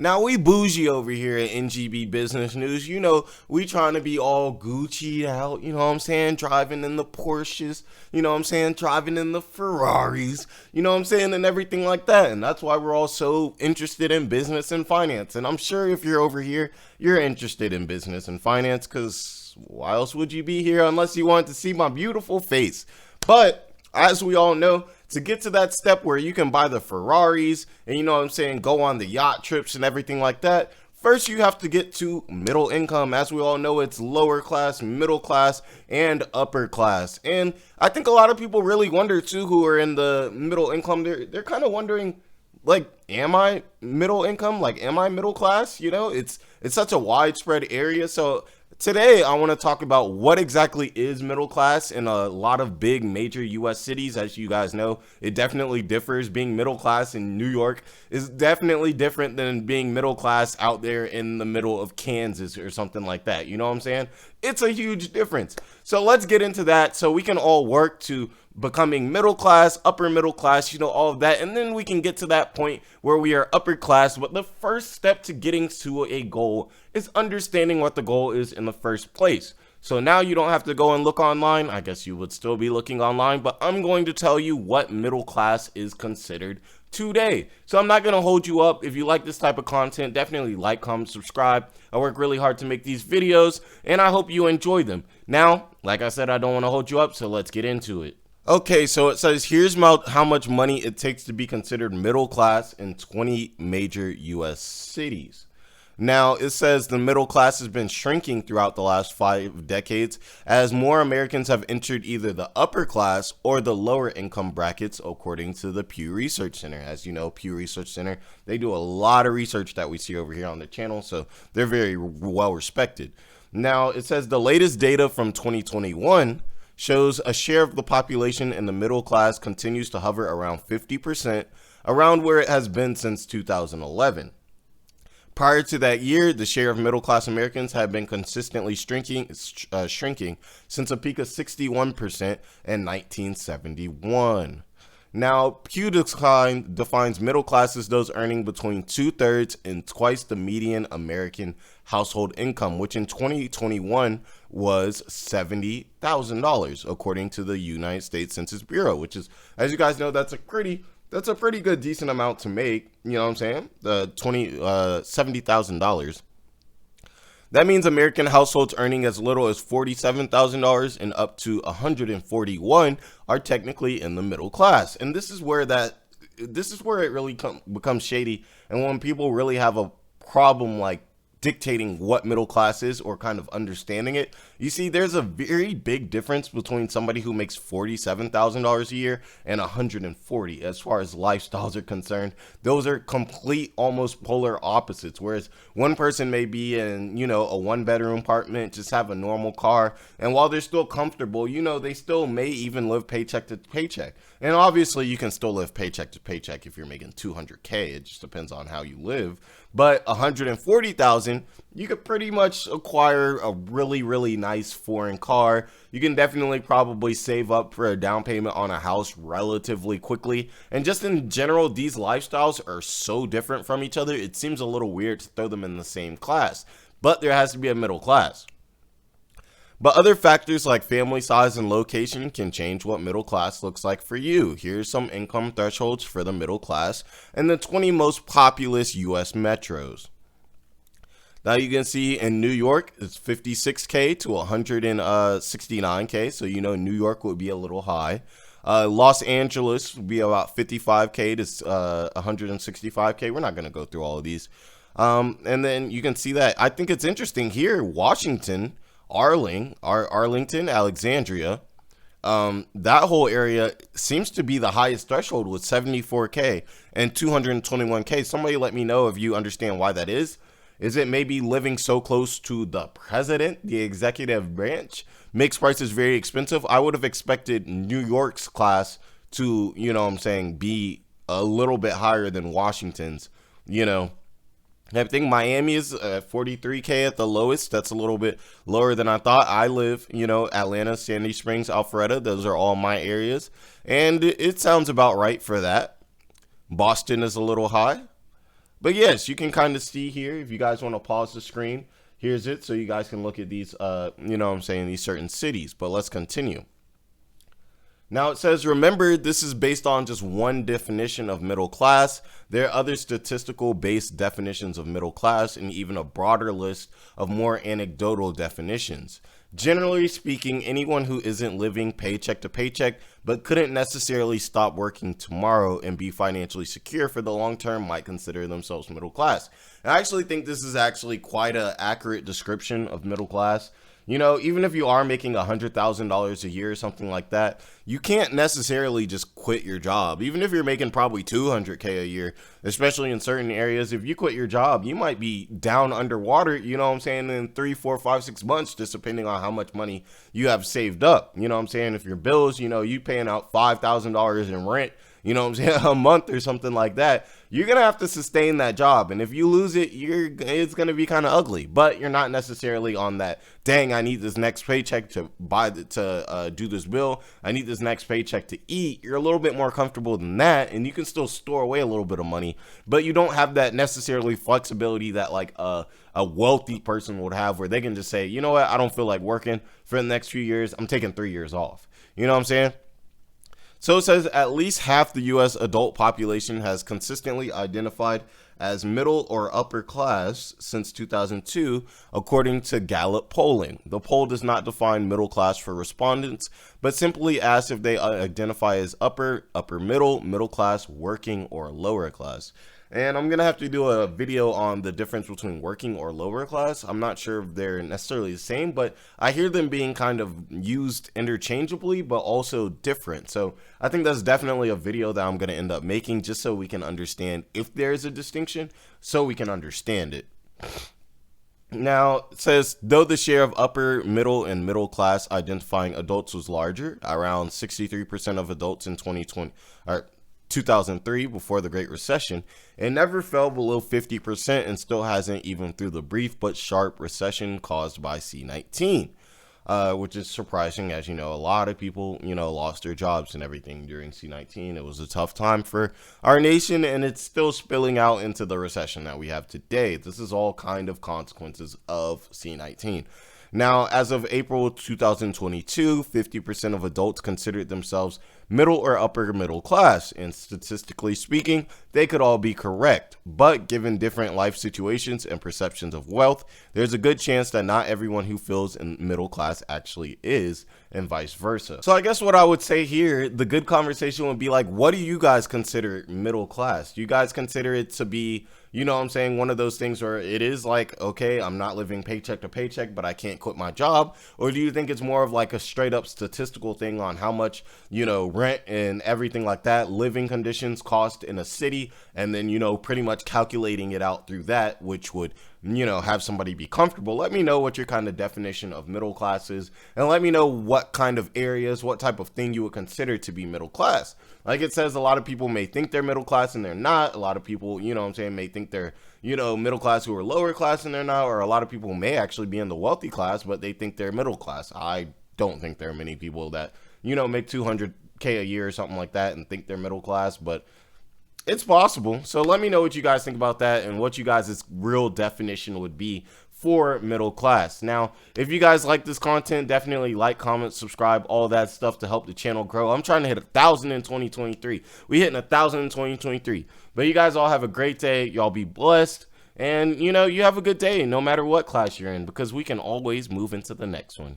Now we bougie over here at NGB Business News. We trying to be all Gucci out, you know what I'm saying? Driving in the Porsches, you know what I'm saying? Driving in the Ferraris, you know what I'm saying? And everything like that. And that's why we're all so interested in business and finance. And I'm sure if you're over here, you're interested in business and finance, because why else would you be here unless you want to see my beautiful face? But as we all know, to get to that step where you can buy the Ferraris and, you know what I'm saying, go on the yacht trips and everything like that, first you have to get to middle income. As we all know, it's lower class, middle class, and upper class. And I think a lot of people really wonder too, who are in the middle income, they're kind of wondering, like, am I middle income? Like, am I middle class? It's such a widespread area. So today, I want to talk about what exactly is middle class in a lot of big major U.S. cities. As you guys know, it definitely differs. Being middle class in New York is definitely different than being middle class out there in the middle of Kansas or something like that. You know what I'm saying? It's a huge difference. So let's get into that so we can all work to becoming middle class, upper middle class, all of that. And then we can get to that point where we are upper class. But the first step to getting to a goal is understanding what the goal is in the first place. So now you don't have to go and look online. I guess you would still be looking online, but I'm going to tell you what middle class is considered today. So I'm not going to hold you up. If you like this type of content, definitely like, comment, subscribe. I work really hard to make these videos, and I hope you enjoy them. Now, like I said, I don't want to hold you up, so let's get into it. Okay, so it says here's how much money it takes to be considered middle class in 20 major U.S. cities. Now, it says the middle class has been shrinking throughout the last 5 decades as more Americans have entered either the upper class or the lower income brackets, according to the Pew Research Center. As you know, Pew Research Center, they do a lot of research that we see over here on the channel, so they're very well respected. Now, it says the latest data from 2021 shows a share of the population in the middle class continues to hover around 50%, around where it has been since 2011. Prior to that year, the share of middle-class Americans had been consistently shrinking since a peak of 61% in 1971. Now, Pew defines middle class as those earning between 2/3 and twice the median American household income, which in 2021 was $70,000, according to the United States Census Bureau, which is, as you guys know, that's a pretty good decent amount to make. You know what I'm saying? $70,000. That means American households earning as little as $47,000 and up to $141 are technically in the middle class. And this is where it really becomes shady. And when people really have a problem like dictating what middle class is or kind of understanding it, you see there's a very big difference between somebody who makes $47,000 a year and $140 as far as lifestyles are concerned. Those are complete, almost polar opposites. Whereas one person may be in, a 1-bedroom apartment, just have a normal car, and while they're still comfortable, they still may even live paycheck to paycheck. And obviously you can still live paycheck to paycheck if you're making $200K. It just depends on how you live. But $140,000, you could pretty much acquire a really, really nice foreign car. You can definitely probably save up for a down payment on a house relatively quickly. And just in general, these lifestyles are so different from each other, it seems a little weird to throw them in the same class. But there has to be a middle class. But other factors like family size and location can change what middle class looks like for you. Here's some income thresholds for the middle class and the 20 most populous U.S. metros. Now you can see in New York, it's 56K to 169K. So, New York would be a little high. Los Angeles would be about 55K to 165K. We're not going to go through all of these. And then you can see that. I think it's interesting here, Washington, Arlington, Alexandria, that whole area seems to be the highest threshold with 74K and 221K. Somebody let me know if you understand why that is. Is it maybe living so close to the president, the executive branch, makes prices very expensive? I would have expected New York's class to, be a little bit higher than Washington's, I think Miami is 43K at the lowest. That's a little bit lower than I thought. I live, Atlanta, Sandy Springs, Alpharetta. Those are all my areas. And it sounds about right for that. Boston is a little high. But yes, you can kind of see here, if you guys want to pause the screen, here's it, so you guys can look at these, you know what I'm saying, these certain cities. But let's continue. Now it says, remember, this is based on just one definition of middle class. There are other statistical based definitions of middle class and even a broader list of more anecdotal definitions. Generally speaking, anyone who isn't living paycheck to paycheck but couldn't necessarily stop working tomorrow and be financially secure for the long term might consider themselves middle class. And I actually think this is actually quite an accurate description of middle class. You know, even if you are making $100,000 a year or something like that, you can't necessarily just quit your job. Even if you're making probably $200K a year, especially in certain areas, if you quit your job, you might be down underwater, you know what I'm saying, in 3, 4, 5, 6 months, just depending on how much money you have saved up. You know what I'm saying? If your bills, you know, you paying out $5,000 in rent, you know what I'm saying, a month or something like that, you're going to have to sustain that job. And if you lose it, it's going to be kind of ugly, but you're not necessarily on that, dang, I need this next paycheck to do this bill. I need this next paycheck to eat. You're a little bit more comfortable than that. And you can still store away a little bit of money, but you don't have that necessarily flexibility that like a wealthy person would have, where they can just say, you know what, I don't feel like working for the next few years. I'm taking 3 years off. You know what I'm saying? So it says at least half the U.S. adult population has consistently identified as middle or upper class since 2002, according to Gallup polling. The poll does not define middle class for respondents, but simply asks if they identify as upper middle, middle class, working, or lower class. And I'm going to have to do a video on the difference between working or lower class. I'm not sure if they're necessarily the same, but I hear them being kind of used interchangeably, but also different. So I think that's definitely a video that I'm going to end up making, just so we can understand if there's a distinction, so we can understand it. Now, it says, though the share of upper, middle, and middle class identifying adults was larger, around 63% of adults in 2003, before the Great Recession, it never fell below 50% and still hasn't, even through the brief but sharp recession caused by C-19, which is surprising. As you know, a lot of people, you know, lost their jobs and everything during C-19. It was a tough time for our nation, and it's still spilling out into the recession that we have today. This is all kind of consequences of C-19. Now, as of April 2022, 50% of adults considered themselves middle or upper middle class, and statistically speaking, they could all be correct. But given different life situations and perceptions of wealth, there's a good chance that not everyone who feels in middle class actually is, and vice versa. So I guess what I would say here, the good conversation would be like, what do you guys consider middle class? Do you guys consider it to be, you know what I'm saying, one of those things where it is like, okay, I'm not living paycheck to paycheck, but I can't quit my job? Or do you think it's more of like a straight up statistical thing on how much, you know, rent and everything like that, living conditions cost in a city, and then, you know, pretty much calculating it out through that, which would, you know, have somebody be comfortable? Let me know what your kind of definition of middle class is, and let me know what kind of areas, what type of thing you would consider to be middle class. Like it says, a lot of people may think they're middle class and they're not. A lot of people, you know what I'm saying, may think they're, you know, middle class who are lower class and they're not. Or a lot of people may actually be in the wealthy class, but they think they're middle class. I don't think there are many people that, you know, make $200K a year or something like that and think they're middle class, but it's possible. So let me know what you guys think about that and what you guys' real definition would be for middle class. Now, if you guys like this content, definitely like, comment, subscribe, all that stuff to help the channel grow. I'm trying to hit 1,000 in 2023. We hitting 1,000 in 2023. But you guys all have a great day. Y'all be blessed. And, you know, you have a good day no matter what class you're in, because we can always move into the next one.